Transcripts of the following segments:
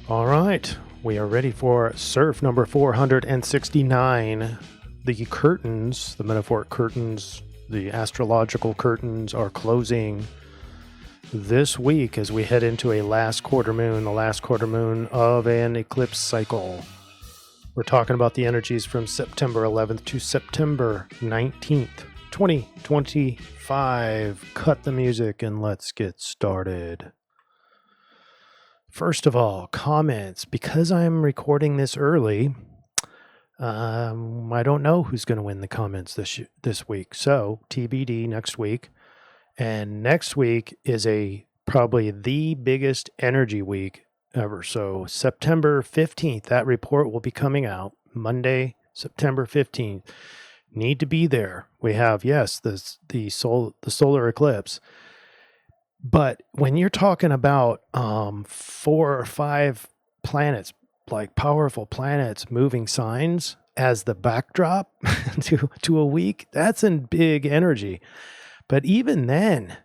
All right, we are ready for CIRF number 469. The curtains, the metaphoric curtains, the astrological curtains are closing this week as we head into a last quarter moon, the last quarter moon of an eclipse cycle. We're talking about the energies from September 11th to September 19th, 2025. Cut the music and let's get started. First of all, comments. Because I'm recording this early, I don't know who's going to win the comments this week. So TBD next week. And next week is probably the biggest energy week ever. So September 15th, that report will be coming out Monday, September 15th. Need to be there. We have, yes, the solar eclipse. But when you're talking about 4 or 5 planets, like powerful planets moving signs as the backdrop to a week, that's in big energy. But even then,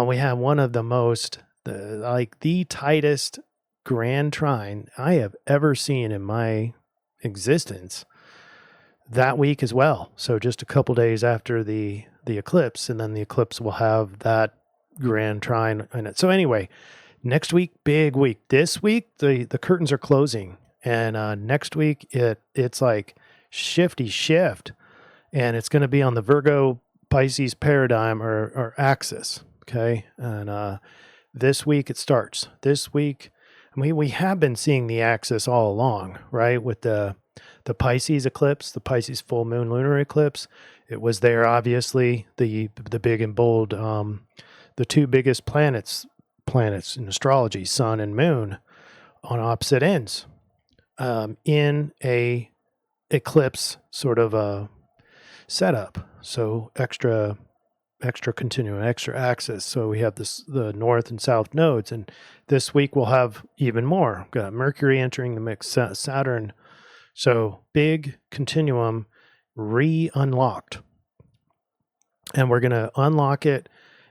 we have one of the tightest grand trine I have ever seen in my existence that week as well. So just a couple days after the eclipse, and then the eclipse will have that grand trine in it. So anyway, next week, big week. This week, the curtains are closing, and next week it's like shifty shift, and it's going to be on the Virgo Pisces paradigm or axis. Okay, and this week it starts. This week, we have been seeing the axis all along, right? With the Pisces eclipse, the Pisces full moon lunar eclipse. It was there, obviously, the big and bold, the two biggest planets in astrology, sun and moon, on opposite ends, in a eclipse sort of a setup. So extra continuum, extra axis. So we have the north and south nodes, and this week we'll have even more. We've got Mercury entering the mix, Saturn. So big continuum re-unlocked, and we're going to unlock it,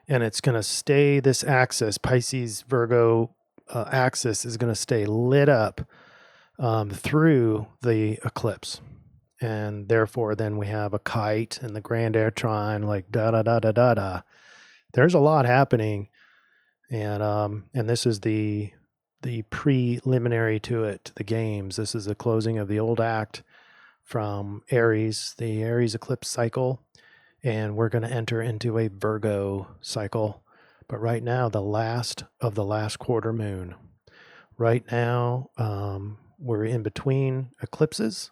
and it's going to stay, this axis, Pisces Virgo axis, is going to stay lit up through the eclipse. And therefore, then we have a kite and the grand air trine, like da da da da da da. There's a lot happening, and this is the preliminary to it, the games. This is the closing of the old act from Aries, the Aries eclipse cycle, and we're going to enter into a Virgo cycle. But right now, the last of the last quarter moon. Right now, we're in between eclipses.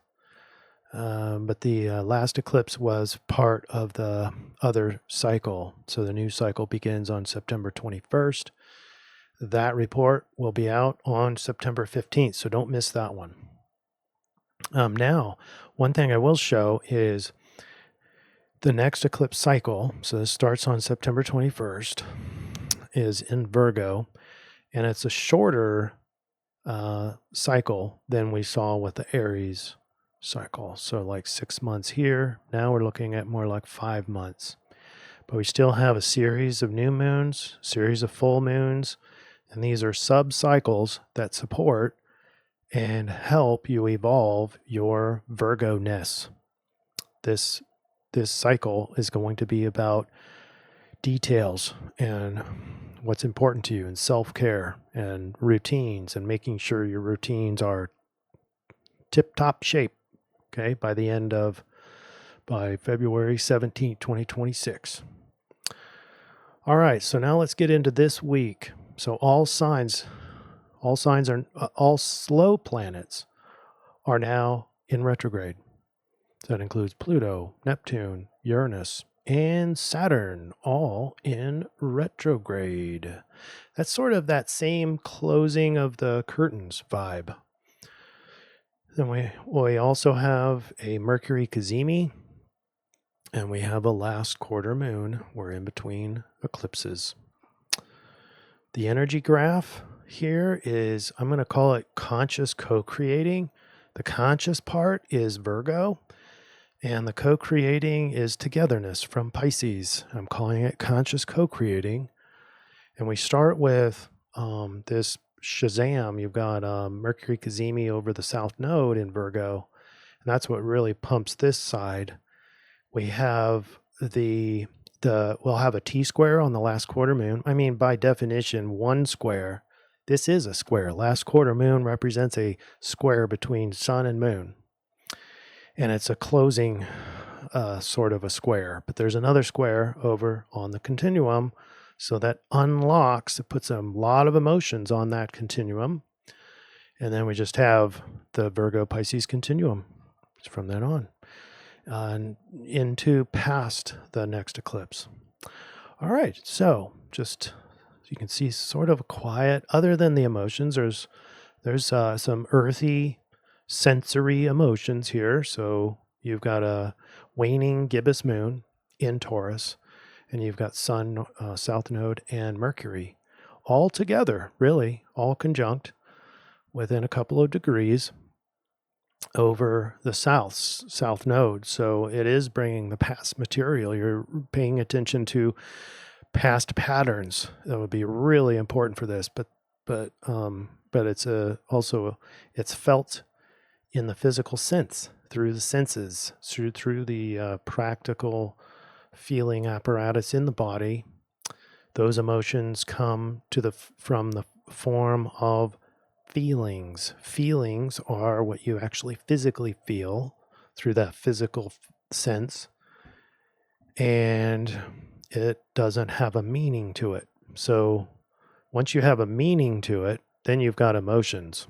But the last eclipse was part of the other cycle. So the new cycle begins on September 21st. That report will be out on September 15th, so don't miss that one. Now, one thing I will show is the next eclipse cycle. So this starts on September 21st, is in Virgo, and it's a shorter cycle than we saw with the Aries cycle. So like 6 months here. Now we're looking at more like 5 months. But we still have a series of new moons, series of full moons, and these are sub-cycles that support and help you evolve your Virgo-ness. This cycle is going to be about details and what's important to you, and self-care and routines, and making sure your routines are tip-top shape. Okay, by February 17th, 2026. All right, so now let's get into this week. So all slow planets are now in retrograde. So that includes Pluto, Neptune, Uranus, and Saturn, all in retrograde. That's sort of that same closing of the curtains vibe. Then we also have a Mercury Cazimi, and we have a last quarter moon. We're in between eclipses. The energy graph here is, I'm going to call it conscious co-creating. The conscious part is Virgo, and the co-creating is togetherness from Pisces. I'm calling it conscious co-creating. And we start with this Shazam, you've got Mercury Cazimi over the South Node in Virgo, and that's what really pumps this side. We have we'll have a T-square on the last quarter moon. I mean, by definition, one square. This is a square. Last quarter moon represents a square between sun and moon, and it's a closing sort of a square. But there's another square over on the continuum, so that unlocks, it puts a lot of emotions on that continuum. And then we just have the Virgo Pisces continuum from then on into past the next eclipse. All right, so just you can see sort of quiet, other than the emotions, there's some earthy sensory emotions here. So you've got a waning gibbous moon in Taurus, and you've got Sun, South Node, and Mercury all together, really, all conjunct within a couple of degrees over the South Node. So it is bringing the past material. You're paying attention to past patterns. That would be really important for this, but it's it's felt in the physical sense, through the senses, through the practical feeling apparatus in the body. Those emotions come from the form of feelings. Feelings are what you actually physically feel through that physical sense, and it doesn't have a meaning to it. So once you have a meaning to it, then you've got emotions.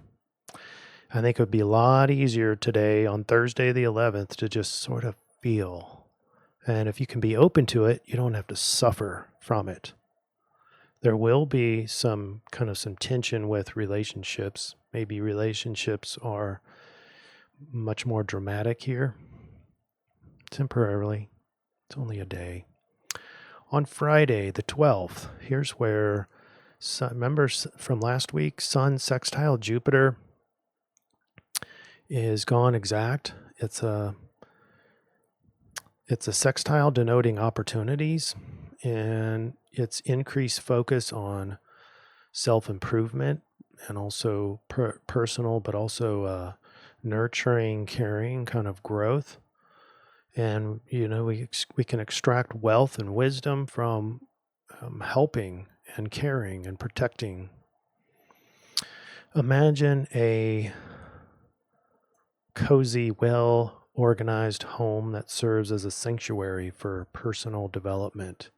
I think it would be a lot easier today on Thursday the 11th to just sort of feel. And if you can be open to it, you don't have to suffer from it. There will be some tension with relationships. Maybe relationships are much more dramatic here. Temporarily. It's only a day. On Friday, the 12th, here's where, remember from last week, Sun sextile Jupiter is gone exact. It's a sextile denoting opportunities, and it's increased focus on self-improvement and also personal, but also nurturing, caring kind of growth. And, we can extract wealth and wisdom from helping and caring and protecting. Imagine a cozy, well-organized home that serves as a sanctuary for personal development.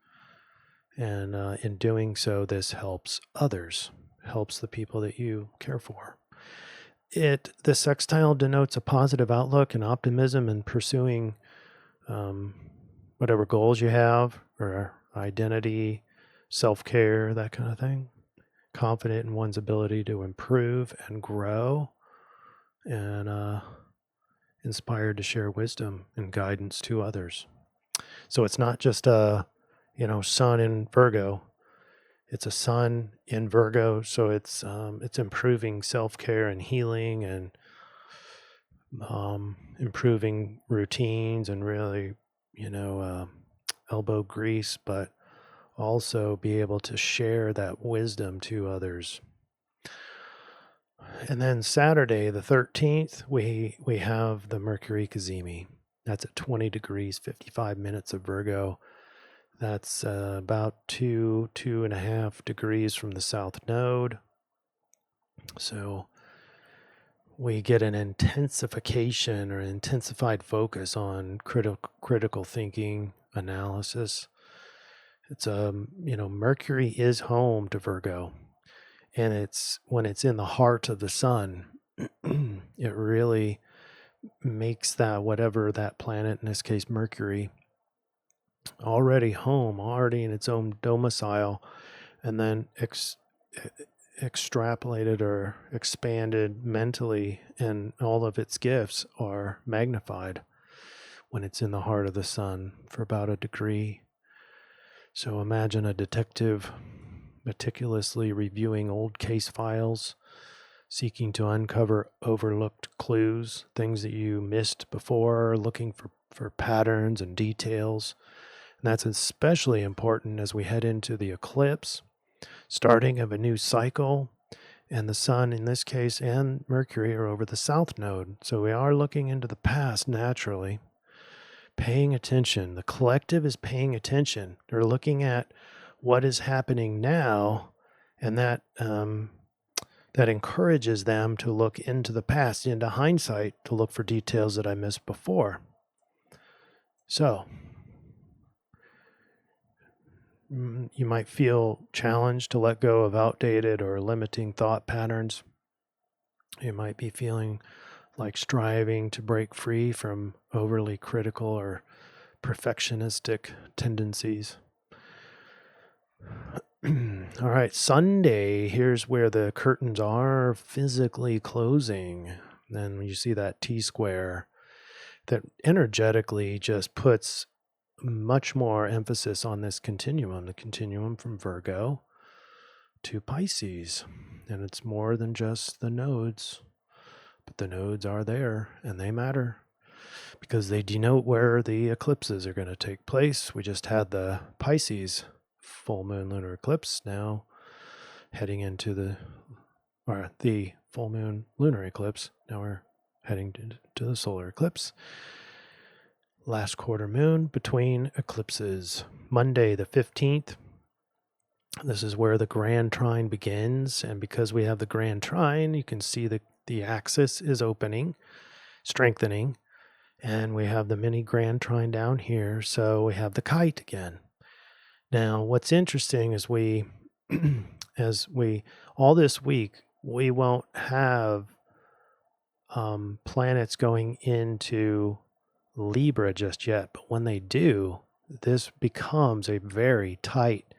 And in doing so, this helps others, helps the people that you care for. The sextile denotes a positive outlook and optimism in pursuing whatever goals you have, or identity, self-care, that kind of thing. Confident in one's ability to improve and grow, and inspired to share wisdom and guidance to others. So it's not just a sun in Virgo. It's a sun in Virgo, so it's improving self-care and healing, and improving routines, and really, elbow grease, but also be able to share that wisdom to others. And then Saturday, the 13th, we have the Mercury Cazimi. That's at 20 degrees, 55 minutes of Virgo. That's about 2.5 degrees from the South Node. So we get an intensification or intensified focus on critical thinking, analysis. It's Mercury is home to Virgo, and when it's in the heart of the sun, it really makes that, whatever that planet, in this case Mercury, already home, already in its own domicile, and then extrapolated or expanded mentally, and all of its gifts are magnified when it's in the heart of the sun for about 1 degree. So imagine a detective meticulously reviewing old case files, seeking to uncover overlooked clues, things that you missed before, looking for patterns and details. And that's especially important as we head into the eclipse, starting of a new cycle, And the sun in this case and Mercury are over the south node. So we are looking into the past naturally, paying attention. The collective is paying attention. They're looking at what is happening now, and that encourages them to look into the past, into hindsight, to look for details that I missed before. So you might feel challenged to let go of outdated or limiting thought patterns. You might be feeling like striving to break free from overly critical or perfectionistic tendencies. All right, Sunday, here's where the curtains are physically closing. Then you see that T-square that energetically just puts much more emphasis on this continuum, the continuum from Virgo to Pisces. And it's more than just the nodes, but the nodes are there and they matter because they denote where the eclipses are going to take place. We just had the Pisces full moon lunar eclipse, now heading into the full moon lunar eclipse. Now we're heading to the solar eclipse. Last quarter moon between eclipses. Monday the 15th. This is where the grand trine begins. And because we have the grand trine, you can see the axis is opening, strengthening. And we have the mini grand trine down here. So we have the kite again. Now, what's interesting is all this week, we won't have planets going into Libra just yet, but when they do, this becomes a very tight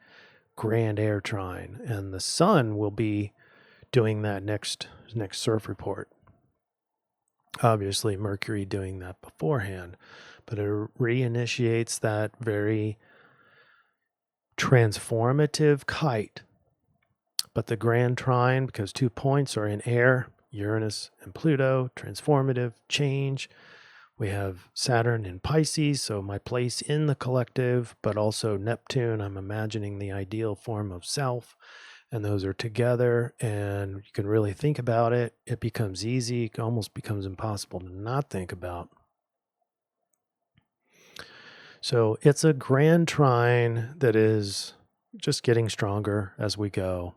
grand air trine, and the sun will be doing that next CIRF report. Obviously, Mercury doing that beforehand, but it reinitiates that very transformative kite. But the grand trine, because 2 points are in air, Uranus and Pluto, transformative change. We have Saturn in Pisces, so my place in the collective, but also Neptune, I'm imagining the ideal form of self, and those are together, and you can really think about it. It becomes easy, it almost becomes impossible to not think about. So it's a grand trine that is just getting stronger as we go.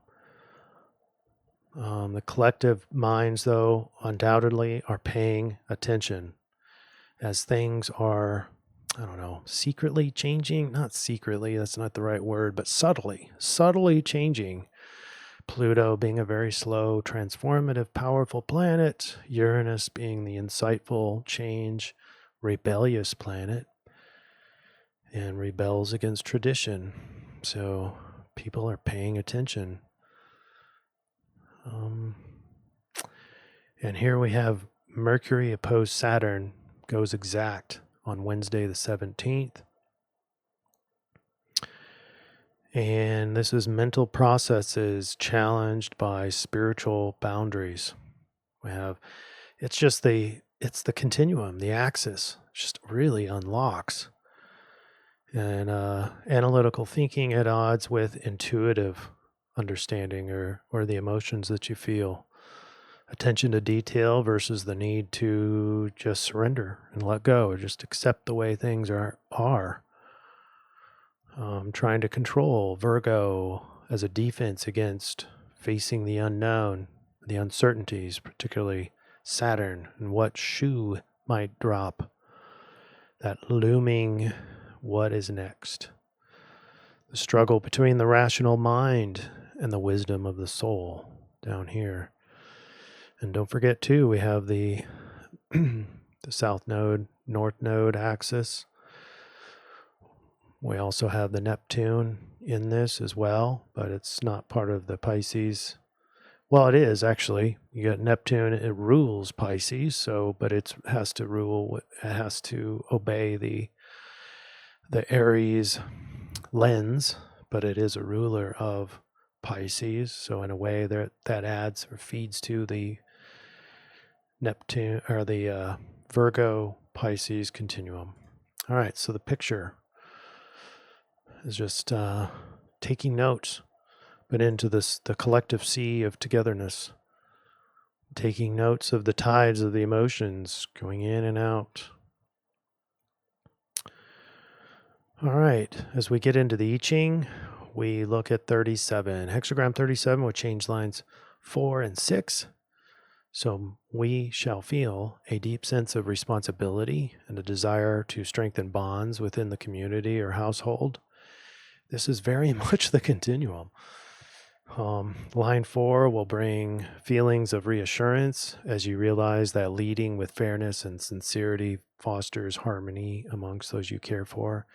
The collective minds, though, undoubtedly are paying attention as things are, secretly changing. Not secretly, that's not the right word, but subtly changing. Pluto being a very slow, transformative, powerful planet. Uranus being the insightful, change, rebellious planet. And rebels against tradition. So people are paying attention. And here we have Mercury opposed Saturn goes exact on Wednesday the 17th. And this is mental processes challenged by spiritual boundaries. It's the continuum, the axis just really unlocks. And analytical thinking at odds with intuitive understanding or the emotions that you feel. Attention to detail versus the need to just surrender and let go or just accept the way things are. Trying to control Virgo as a defense against facing the unknown, the uncertainties, particularly Saturn and what shoe might drop. That looming what is next. The struggle between the rational mind and the wisdom of the soul down here. And don't forget, too, we have the south node, north node axis. We also have the Neptune in this as well, but it's not part of the Pisces. Well, it is actually. You got Neptune, it rules Pisces, but it has to obey the Aries lens, but it is a ruler of Pisces. So in a way that adds or feeds to the Neptune or the Virgo Pisces continuum. All right, so the picture is just taking notes, but into the collective sea of togetherness, taking notes of the tides of the emotions going in and out. All right, as we get into the I-Ching, we look at 37. Hexagram 37 with change lines 4 and 6. So we shall feel a deep sense of responsibility and a desire to strengthen bonds within the community or household. This is very much the continuum. Line 4 will bring feelings of reassurance as you realize that leading with fairness and sincerity fosters harmony amongst those you care for.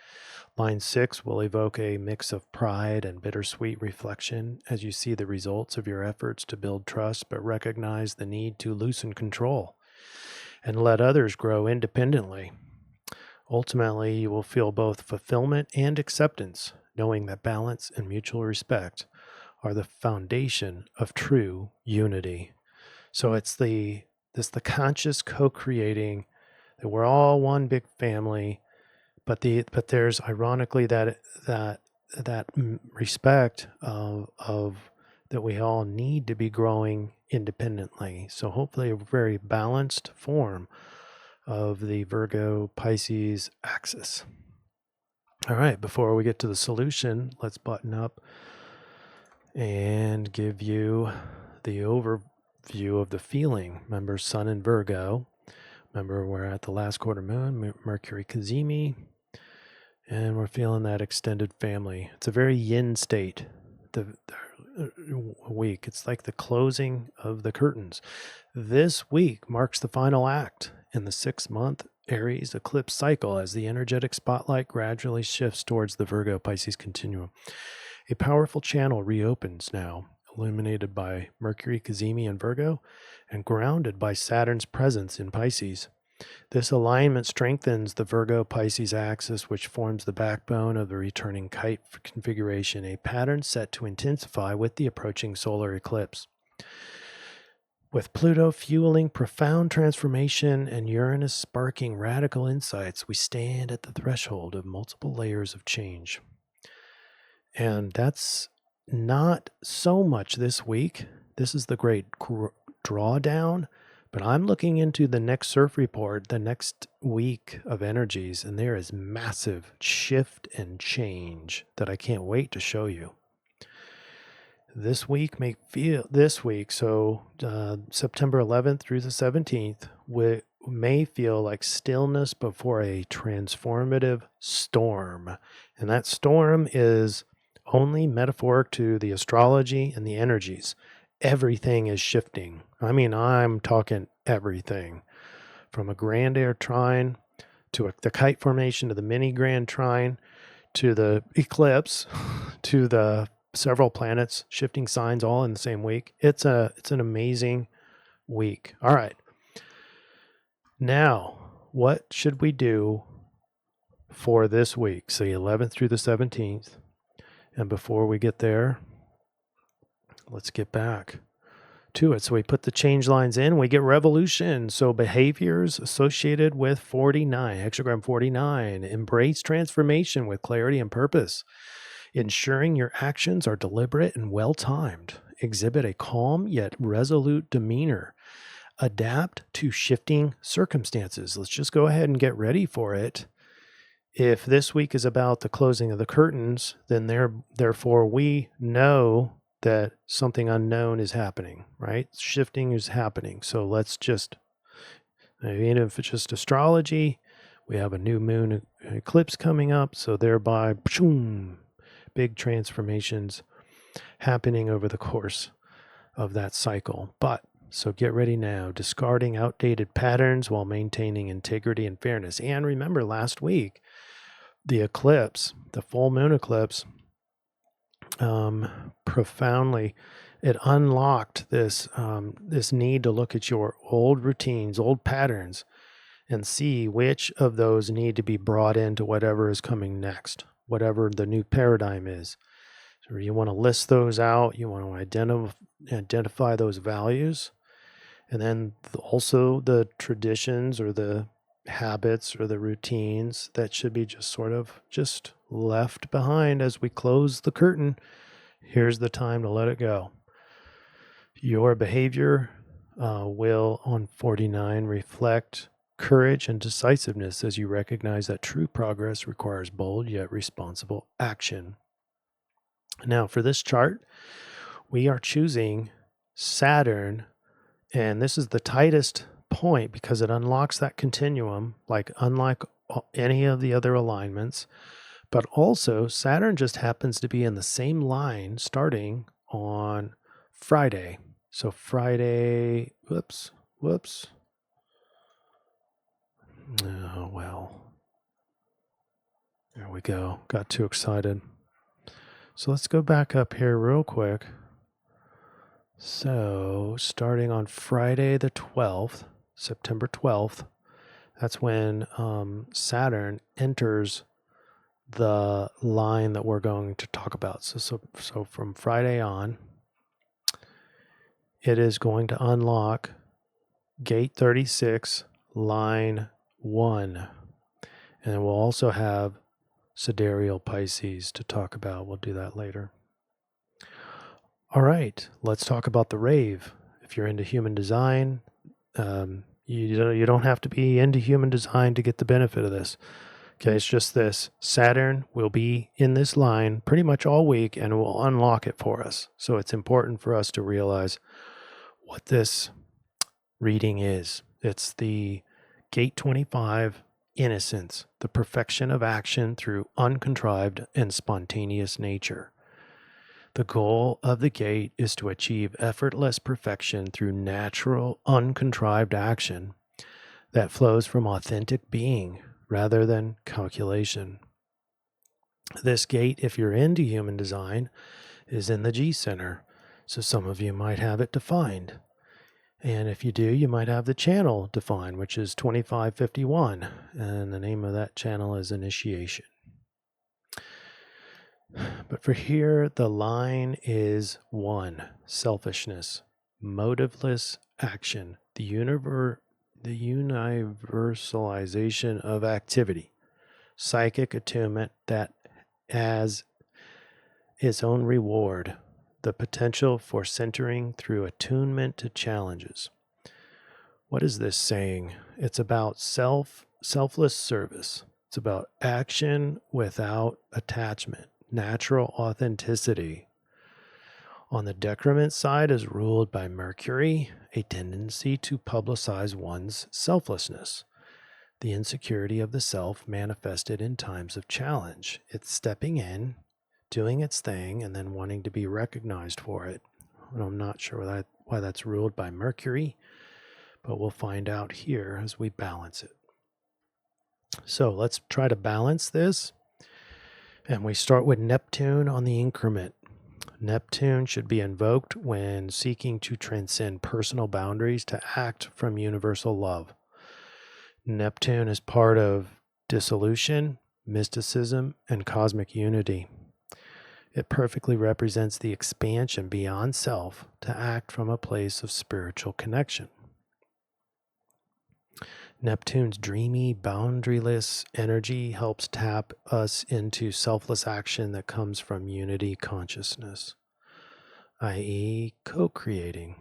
Line 6 will evoke a mix of pride and bittersweet reflection as you see the results of your efforts to build trust, but recognize the need to loosen control and let others grow independently. Ultimately, you will feel both fulfillment and acceptance, knowing that balance and mutual respect are the foundation of true unity. So it's the conscious co-creating that we're all one big family, but there's ironically that respect of that we all need to be growing independently. So hopefully a very balanced form of the Virgo Pisces axis. All right, before we get to the solution, let's button up and give you the overview of the feeling. Remember, Sun in Virgo. Remember, we're at the last quarter moon, Mercury Cazimi, and we're feeling that extended family. It's a very yin state, the week. It's like the closing of the curtains. This week marks the final act in the 6-month Aries eclipse cycle as the energetic spotlight gradually shifts towards the Virgo Pisces continuum. A powerful channel reopens now, illuminated by Mercury Cazimi in Virgo and grounded by Saturn's presence in Pisces. This alignment strengthens the Virgo-Pisces axis, which forms the backbone of the returning kite configuration, a pattern set to intensify with the approaching solar eclipse. With Pluto fueling profound transformation and Uranus sparking radical insights, we stand at the threshold of multiple layers of change. And that's not so much this week. This is the great drawdown. But I'm looking into the next CIRF report, the next week of energies, and there is massive shift and change that I can't wait to show you. This week, so September 11th through the 17th, may feel like stillness before a transformative storm. And that storm is only metaphoric to the astrology and the energies. Everything is shifting. I mean, I'm talking everything from a grand air trine to the kite formation to the mini grand trine to the eclipse to the several planets shifting signs all in the same week. It's an amazing week. All right. Now, what should we do for this week? So the 11th through the 17th. And before we get there, let's get back to it. So we put the change lines in, we get revolution. So behaviors associated with 49, hexagram 49, embrace transformation with clarity and purpose, ensuring your actions are deliberate and well-timed, exhibit a calm yet resolute demeanor, adapt to shifting circumstances. Let's just go ahead and get ready for it. If this week is about the closing of the curtains, then therefore we know that something unknown is happening, right? Shifting is happening. So let's just, even if it's just astrology, we have a new moon eclipse coming up. So thereby, boom, big transformations happening over the course of that cycle. So get ready now, discarding outdated patterns while maintaining integrity and fairness. And remember last week, the eclipse, the full moon eclipse, profoundly, it unlocked this need to look at your old routines, old patterns, and see which of those need to be brought into whatever is coming next, whatever the new paradigm is. So you want to list those out. You want to identify those values, and then also the traditions or the habits or the routines that should be just sort of just left behind as we close the curtain Here's the time to let it go. Your behavior will, on 49, reflect courage and decisiveness as you recognize that true progress requires bold yet responsible action. Now, for this chart, we are choosing Saturn, and this is the tightest point because it unlocks that continuum, like unlike any of the other alignments. But also, Saturn just happens to be in the same line starting on Friday. So Friday, whoops. Oh, well. There we go. Got too excited. So let's go back up here real quick. So starting on Friday the 12th, September 12th, that's when Saturn enters the line that we're going to talk about. So from Friday on, it is going to unlock gate 36, line 1. And then we'll also have Sidereal Pisces to talk about. We'll do that later. All right, let's talk about the rave. If you're into human design, you don't have to be into human design to get the benefit of this. Okay, it's just this. Saturn will be in this line pretty much all week and will unlock it for us. So it's important for us to realize what this reading is. It's the Gate 25, innocence, the perfection of action through uncontrived and spontaneous nature. The goal of the gate is to achieve effortless perfection through natural, uncontrived action that flows from authentic being rather than calculation. This gate, if you're into human design, is in the G center, so some of you might have it defined. And if you do, you might have the channel defined, which is 2551, and the name of that channel is Initiation. But for here, the line is 1, selfishness, motiveless action, the universalization of activity, psychic attunement that has its own reward, the potential for centering through attunement to challenges. What is this saying? It's about selfless service. It's about action without attachment, natural authenticity. On the decrement side is ruled by Mercury, a tendency to publicize one's selflessness, the insecurity of the self manifested in times of challenge. It's stepping in, doing its thing, and then wanting to be recognized for it. And I'm not sure why that's ruled by Mercury, but we'll find out here as we balance it. So let's try to balance this. And we start with Neptune on the increment. Neptune should be invoked when seeking to transcend personal boundaries to act from universal love. Neptune is part of dissolution, mysticism, and cosmic unity. It perfectly represents the expansion beyond self to act from a place of spiritual connection. Neptune's dreamy, boundaryless energy helps tap us into selfless action that comes from unity consciousness, i.e., co-creating.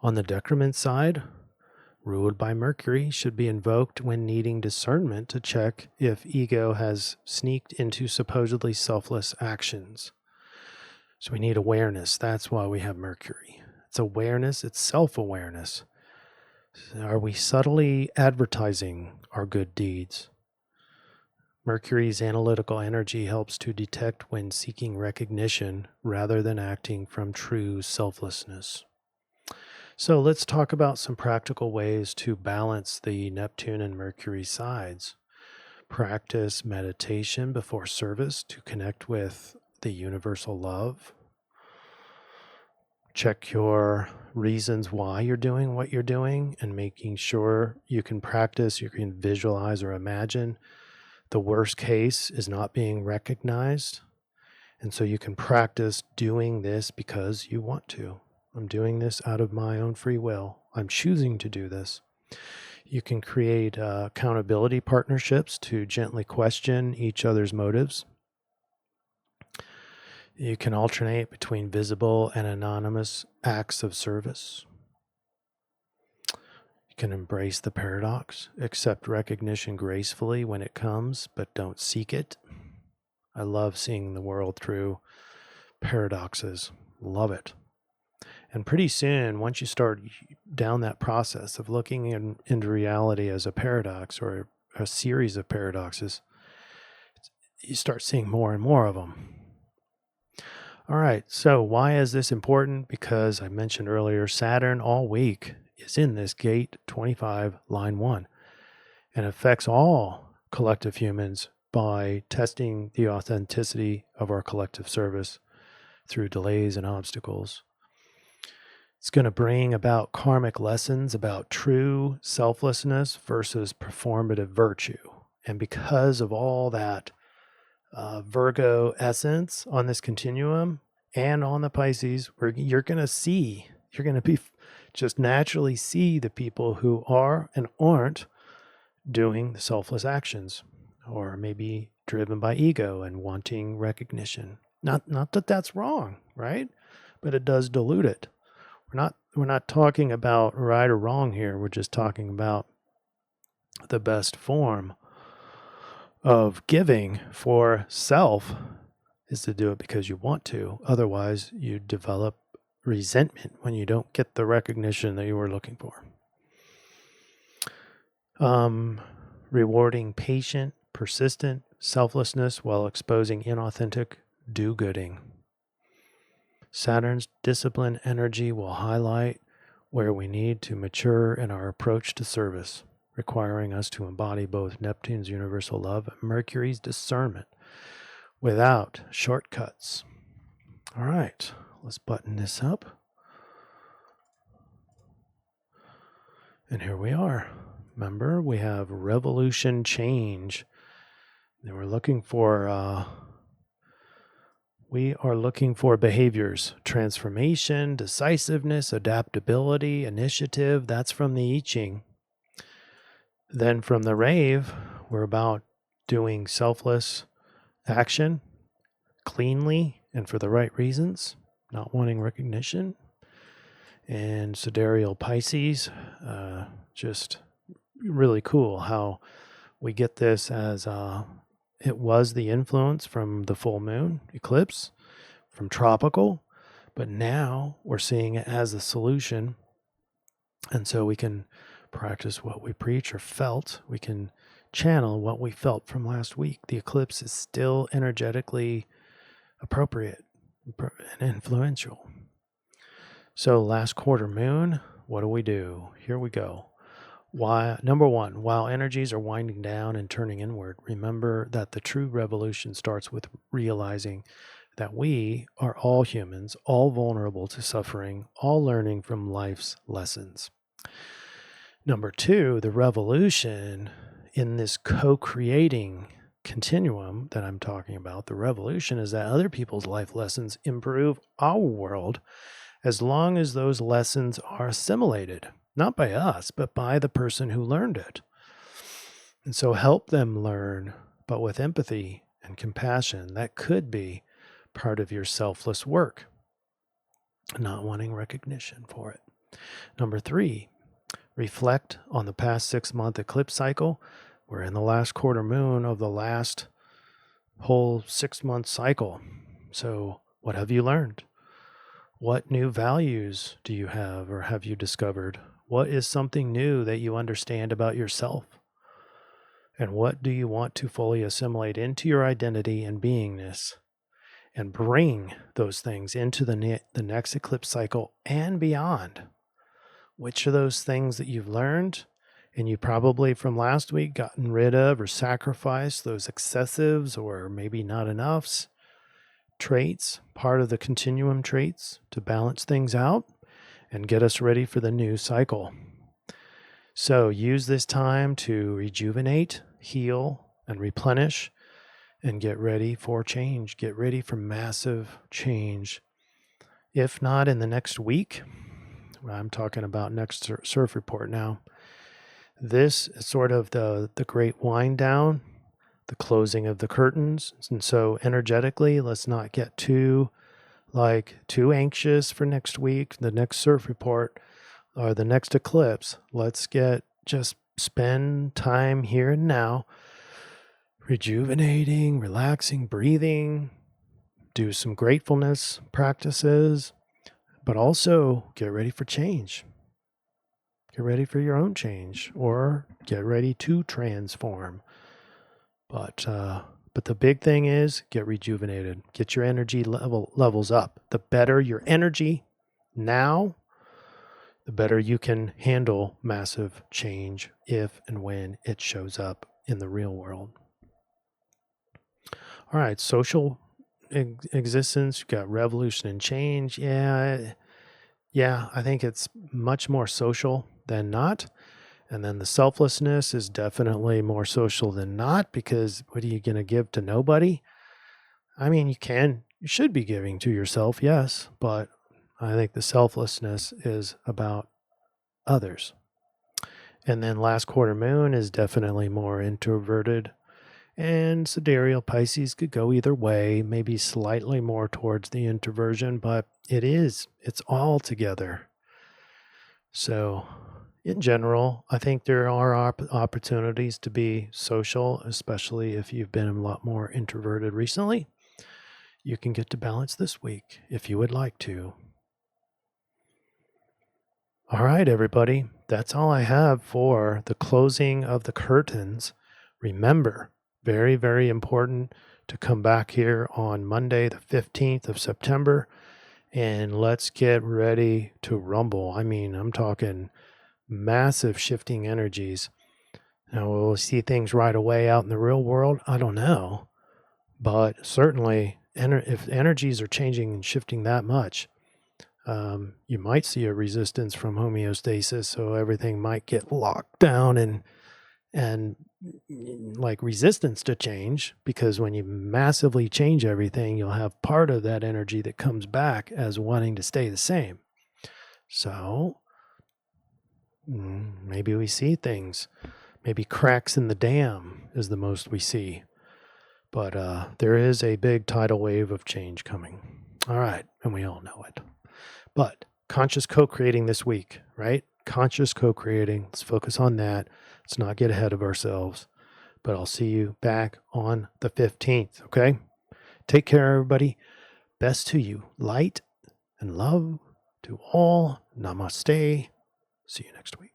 On the decrement side, ruled by Mercury, should be invoked when needing discernment to check if ego has sneaked into supposedly selfless actions. So we need awareness. That's why we have Mercury. It's awareness, it's self-awareness. Are we subtly advertising our good deeds? Mercury's analytical energy helps to detect when seeking recognition rather than acting from true selflessness. So let's talk about some practical ways to balance the Neptune and Mercury sides. Practice meditation before service to connect with the universal love. Check your reasons why you're doing what you're doing and making sure you can practice, you can visualize or imagine the worst case is not being recognized. And so you can practice doing this because you want to. I'm doing this out of my own free will. I'm choosing to do this. You can create accountability partnerships to gently question each other's motives. You can alternate between visible and anonymous acts of service. You can embrace the paradox, accept recognition gracefully when it comes, but don't seek it. I love seeing the world through paradoxes. Love it. And pretty soon, once you start down that process of looking into reality as a paradox or a series of paradoxes, you start seeing more and more of them. All right, so why is this important? Because I mentioned earlier, Saturn all week is in this gate 25, line 1, and affects all collective humans by testing the authenticity of our collective service through delays and obstacles. It's going to bring about karmic lessons about true selflessness versus performative virtue. And because of all that Virgo essence on this continuum and on the Pisces, you're going to be just naturally see the people who are and aren't doing the selfless actions, or maybe driven by ego and wanting recognition. Not that that's wrong, right? But it does dilute it. We're not talking about right or wrong here. We're just talking about the best form of giving for self is to do it because you want to. Otherwise, you develop resentment when you don't get the recognition that you were looking for. Rewarding patient, persistent selflessness while exposing inauthentic do-gooding. Saturn's discipline energy will highlight where we need to mature in our approach to service, requiring us to embody both Neptune's universal love and Mercury's discernment without shortcuts. All right, let's button this up. And here we are. Remember, we have revolution, change. And we're looking for behaviors, transformation, decisiveness, adaptability, initiative. That's from the I-Ching. Then from the rave, we're about doing selfless action cleanly and for the right reasons, not wanting recognition. And Sidereal Pisces, just really cool how we get this as it was the influence from the full moon eclipse, from tropical, but now we're seeing it as a solution. And so we can practice what we preach or felt. We can channel what we felt from last week. The eclipse is still energetically appropriate and influential. So last quarter moon, what do? Here we go. Number one, while energies are winding down and turning inward, remember that the true revolution starts with realizing that we are all humans, all vulnerable to suffering, all learning from life's lessons. Number two, the revolution in this co-creating continuum that I'm talking about, the revolution is that other people's life lessons improve our world as long as those lessons are assimilated, not by us, but by the person who learned it. And so help them learn, but with empathy and compassion. That could be part of your selfless work, not wanting recognition for it. Number three, reflect on the past 6-month eclipse cycle. We're in the last quarter moon of the last whole 6-month cycle. So what have you learned? What new values do you have or have you discovered? What is something new that you understand about yourself? And what do you want to fully assimilate into your identity and beingness and bring those things into the next eclipse cycle and beyond? Which are those things that you've learned and you probably from last week gotten rid of or sacrificed, those excessives or maybe not enoughs? Traits, part of the continuum traits to balance things out and get us ready for the new cycle. So use this time to rejuvenate, heal, and replenish, and get ready for change. Get ready for massive change. If not in the next week, I'm talking about next CIRF report now. This is sort of the great wind down, the closing of the curtains. And so energetically, let's not get too anxious for next week, the next CIRF report, or the next eclipse. Let's just spend time here and now, rejuvenating, relaxing, breathing, do some gratefulness practices, but also get ready for change. Get ready for your own change, or get ready to transform. But the big thing is get rejuvenated. Get your energy levels up. The better your energy now, the better you can handle massive change if and when it shows up in the real world. All right, social existence, you've got revolution and change. Yeah, I think it's much more social than not. And then the selflessness is definitely more social than not, because what are you going to give to nobody? I mean, you should be giving to yourself, yes, but I think the selflessness is about others. And then last quarter moon is definitely more introverted, and Sidereal Pisces could go either way, maybe slightly more towards the introversion, but it's all together. So in general, I think there are opportunities to be social, especially if you've been a lot more introverted recently. You can get to balance this week if you would like to. All right, everybody, that's all I have for the closing of the curtains. Remember, very, very important to come back here on Monday, the 15th of September, and let's get ready to rumble. I mean, I'm talking massive shifting energies. Now, will we see things right away out in the real world? I don't know. But certainly, if energies are changing and shifting that much, you might see a resistance from homeostasis, so everything might get locked down and like resistance to change, because when you massively change everything, you'll have part of that energy that comes back as wanting to stay the same. So maybe we see things, maybe cracks in the dam is the most we see. But there is a big tidal wave of change coming. All right, and we all know it. But conscious co-creating this week, right? Conscious co-creating. Let's focus on that. Let's not get ahead of ourselves. But I'll see you back on the 15th, okay? Take care, everybody. Best to you. Light and love to all. Namaste. See you next week.